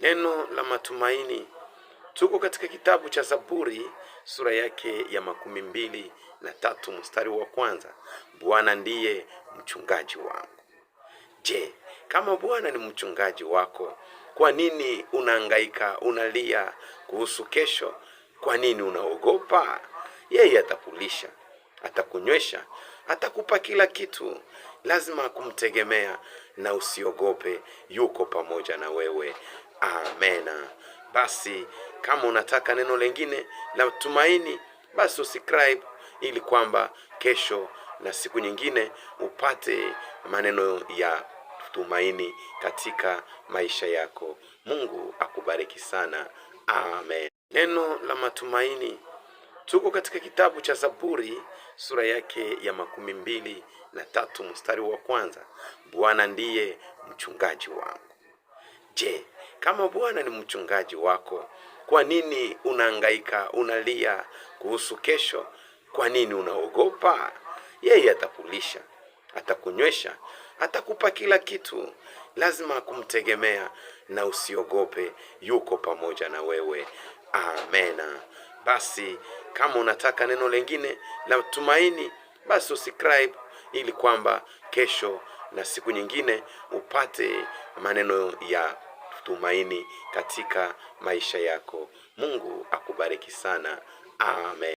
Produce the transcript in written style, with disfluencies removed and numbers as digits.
Neno la matumaini. Tuko katika kitabu cha Zaburi sura yake ya 23 mstari wa kwanza. Bwana ndiye mchungaji wangu. Je, kama Bwana ni mchungaji wako, kwa nini unahangaika, unalia kuhusu kesho? Kwa nini unaogopa? Yeye atakulisha, atakunywesha, atakupa kila kitu. Lazima kumtegemea na usiogope, yuko pamoja na wewe. Amena. Basi kama unataka neno lingine la tumaini, basi subscribe ili kwamba kesho na siku nyingine upate maneno ya tumaini katika maisha yako. Mungu akubariki sana. Amen. Neno la matumaini. Tuko katika kitabu cha Zaburi sura yake ya 23 mstari wa kwanza. Bwana ndiye mchungaji wangu. Je, kama Bwana ni mchungaji wako, kwa nini unahangaika, unalia kuhusu kesho? Kwa nini unaogopa? Yeye atakulisha, atakunywesha, atakupa kila kitu. Lazima kumtegemea na usiogope, yuko pamoja na wewe. Amena. Basi kama unataka neno lingine la tumaini, basi subscribe ili kwamba kesho na siku nyingine upate maneno ya tumaini katika maisha yako. Mungu akubariki sana. Amen.